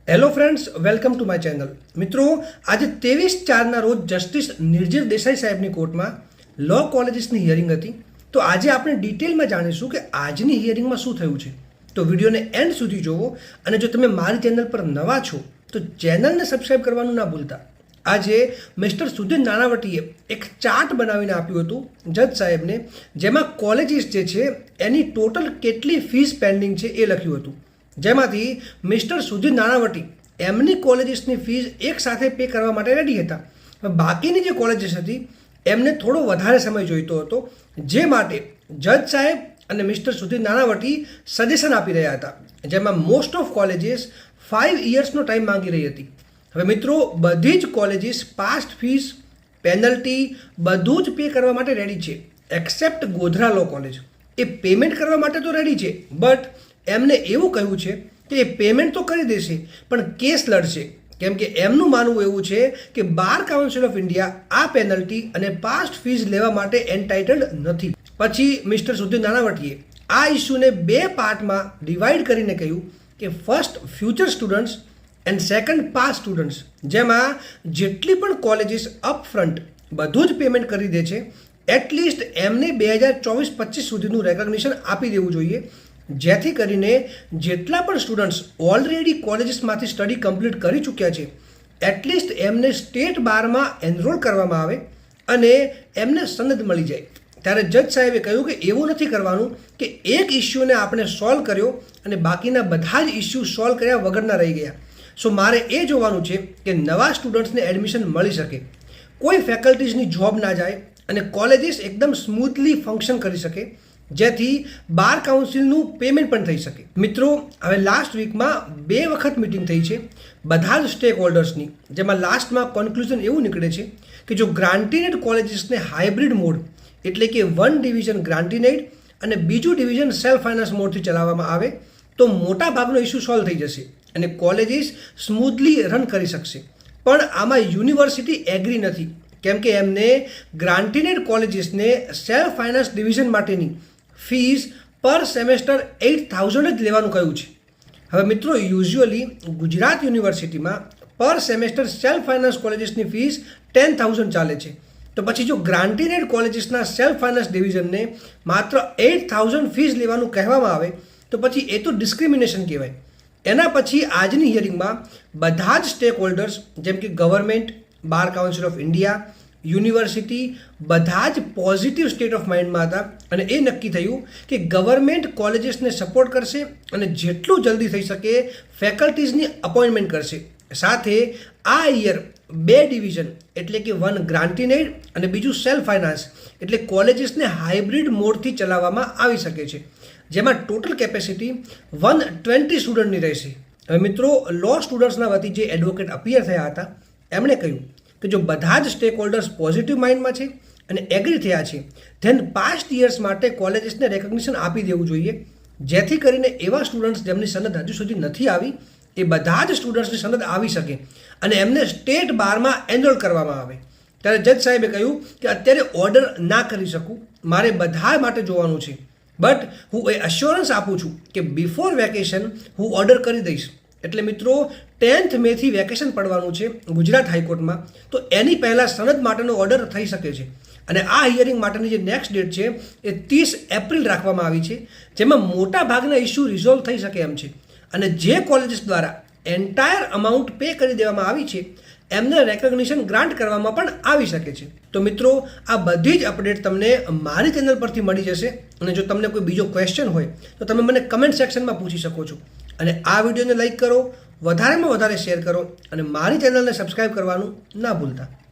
Hello friends, welcome to my channel. મિત્રો, આજે 23/4ના રોજ જસ્ટિસ નિર્જીર દેસાઈ સાહેબની કોર્ટમાં લો કોલેજીસની હિયરિંગ હતી. તો આજે આપણે ડિટેલમાં જાણીશું કે આજની હિયરિંગમાં શું થયું છે. તો વિડીયોને એન્ડ સુધી જોવો, અને જો તમે મારી ચેનલ પર નવા છો તો ચેનલને સબસ્ક્રાઈબ કરવાનું ના ભૂલતા. આજે મિસ્ટર સુધીર નાણાવટીએ એક ચાર્ટ બનાવીને આપ્યું હતું જજ સાહેબને, જેમાં કોલેજીસ જે છે એની ટોટલ કેટલી ફીસ પેન્ડિંગ છે એ લખ્યું હતું. જેમાંથી મિસ્ટર સુધીર નાણાવટી એમની કોલેજીસની ફીસ એક સાથે પે કરવા માટે રેડી હતા. બાકીની જે કોલેજીસ હતી એમને થોડો વધારે સમય જોઈતો હતો, જે માટે જજ સાહેબ અને મિસ્ટર સુધીર નાણાવટી સજેશન આપી રહ્યા હતા, જેમાં મોસ્ટ ઓફ કોલેજીસ 5 યર્સનો ટાઈમ માંગી રહી હતી. હવે મિત્રો, બધી જ કોલેજીસ પાસ્ટ ફીસ, પેનલ્ટી બધું જ પે કરવા માટે રેડી છે, એક્સેપ્ટ ગોધરા લો કોલેજ. એ પેમેન્ટ કરવા માટે તો રેડી છે, બટ એમને એવું કહ્યું છે કે એ પેમેન્ટ તો કરી દેશે પણ કેસ લડશે, કેમ કે એમનું માનવું એવું છે કે બાર કાઉન્સિલ ઓફ ઇન્ડિયા આ પેનલ્ટી અને પાસ્ટ ફીસ લેવા માટે એન્ટાઇટલ્ડ નથી. પછી મિસ્ટર સુધીર નાણાવટીએ આ ઇસ્યુને 2 પાર્ટમાં ડિવાઈડ કરીને કહ્યું કે first future students and second past students, જેમાં જેટલી પણ કોલેજીસ અપફ્રન્ટ બધું જ પેમેન્ટ કરી દે છે, એટલીસ્ટ એમને 2024-25 સુધીનું રેકગ્નિશન આપી દેવું જોઈએ, જેથી કરીને જેટલા પણ સ્ટુડન્ટ્સ ઓલરેડી કોલેજીસમાંથી સ્ટડી કમ્પ્લીટ કરી ચૂક્યા છે, એટલીસ્ટ એમને સ્ટેટ બારમાં એનરોલ કરવામાં આવે અને એમને સનદ મળી જાય. ત્યારે જજ સાહેબે કહ્યું કે એવું નથી કરવાનું કે એક ઇસ્યુને આપણે સોલ્વ કર્યો અને બાકીના બધા જ ઇસ્યુ સોલ્વ કર્યા વગરના રહી ગયા. સો મારે એ જોવાનું છે કે નવા સ્ટુડન્ટ્સને એડમિશન મળી શકે, કોઈ ફેકલ્ટીઝની જોબ ના જાય અને કોલેજીસ એકદમ સ્મૂથલી ફંક્શન કરી શકે, જેથી બાર કાઉન્સિલનું પેમેન્ટ પણ થઈ શકે. મિત્રો, હવે લાસ્ટ વીકમાં 2 વખત મિટિંગ થઈ છે બધા જ સ્ટેક હોલ્ડર્સની, જેમાં લાસ્ટમાં કન્ક્લુઝન એવું નીકળે છે કે જો ગ્રાન્ટીનેડ કોલેજીસને હાઇબ્રિડ મોડ, એટલે કે 1 ડિવિઝન ગ્રાન્ટીનેડ અને બીજું ડિવિઝન સેલ્ફ ફાઇનાન્સ મોડથી ચલાવવામાં આવે તો મોટા ભાગનો ઇસ્યુ સોલ્વ થઈ જશે અને કોલેજીસ સ્મૂથલી રન કરી શકશે. પણ આમાં યુનિવર્સિટી એગ્રી નથી, કેમ કે એમને ગ્રાન્ટીનેડ કોલેજીસને સેલ્ફ ફાઇનાન્સ ડિવિઝન માટેની ફીસ પર સેમેસ્ટર 8,000 જ લેવાનું કહ્યું છે. હવે મિત્રો, યુઝ્યુઅલી ગુજરાત યુનિવર્સિટીમાં પર સેમેસ્ટર સેલ્ફ ફાઇનાન્સ કોલેજીસની ફીસ 10,000 ચાલે છે. તો પછી જો ગ્રાન્ટીનેડ કોલેજીસના સેલ્ફ ફાઇનાન્સ ડિવિઝનને માત્ર 8,000 ફીસ લેવાનું કહેવામાં આવે તો પછી એ તો ડિસ્ક્રિમિનેશન કહેવાય. એના પછી આજની હિયરિંગમાં બધા જ સ્ટેક હોલ્ડર્સ, જેમ કે government, bar council of India, university, બધા જ પોઝિટિવ સ્ટેટ ઓફ માઇન્ડમાં હતા અને એ નક્કી થયું કે ગવર્મેન્ટ કોલેજીસને સપોર્ટ કરશે અને જેટલું જલ્દી થઈ શકે ફેકલ્ટીઝની અપોઇન્ટમેન્ટ કરશે. સાથે આ યર 2 ડિવિઝન, એટલે કે 1 ગ્રાન્ટીનેડ અને બીજું સેલ્ફ ફાઇનાન્સ, એટલે કોલેજીસને હાઇબ્રિડ મોડથી ચલાવવામાં આવી શકે છે, જેમાં ટોટલ કેપેસિટી 120 સ્ટુડન્ટની રહેશે. હવે મિત્રો, લો સ્ટુડન્ટ્સના વતી જે એડવોકેટ અપિયર થયા હતા એમણે કહ્યું કે જો બધા જ સ્ટેક હોલ્ડર્સ પોઝિટિવ માઇન્ડમાં છે અને એગ્રી થયા છે, ધેન પાસ્ટ યર્સ માટે કોલેજીસને રેકગ્નિશન આપી દેવું જોઈએ, જેથી કરીને એવા સ્ટુડન્ટ્સ જેમની સનદ હજુ સુધી નથી આવી એ બધા જ સ્ટુડન્ટ્સની સનદ આવી શકે અને એમને સ્ટેટ બારમાં એનરોલ કરવામાં આવે. ત્યારે જજ સાહેબે કહ્યું કે અત્યારે ઓર્ડર ના કરી શકું, મારે બધા માટે જોવાનું છે, બટ હું એ અશ્યોરન્સ આપું છું કે બિફોર વેકેશન હું ઓર્ડર કરી દઈશ. એટલે મિત્રો, 10th મેથી વેકેશન પડવાનું છે ગુજરાત હાઈકોર્ટમાં, તો એની પહેલાં સનદ માટેનો ઓર્ડર થઈ શકે છે. અને આ હિયરિંગ માટેની જે નેક્સ્ટ ડેટ છે એ 30 એપ્રિલ રાખવામાં આવી છે, જેમાં મોટા ભાગના ઇસ્યુ રિઝોલ્વ થઈ શકે એમ છે. અને જે કોલેજીસ દ્વારા એન્ટાયર અમાઉન્ટ પે કરી દેવામાં આવી છે એમને રેકગ્નિશન ગ્રાન્ટ કરવામાં પણ આવી શકે છે. તો મિત્રો, આ બધી જ અપડેટ તમને મારી ચેનલ પરથી મળી જશે. અને જો તમને કોઈ બીજો ક્વેશ્ચન હોય તો તમે મને કમેન્ટ સેક્શનમાં પૂછી શકો છો. અને આ વિડીયોને લાઈક કરો, વધારેમાં વધારે શેર કરો અને મારી ચેનલને સબસ્ક્રાઈબ કરવાનું ના ભૂલતા.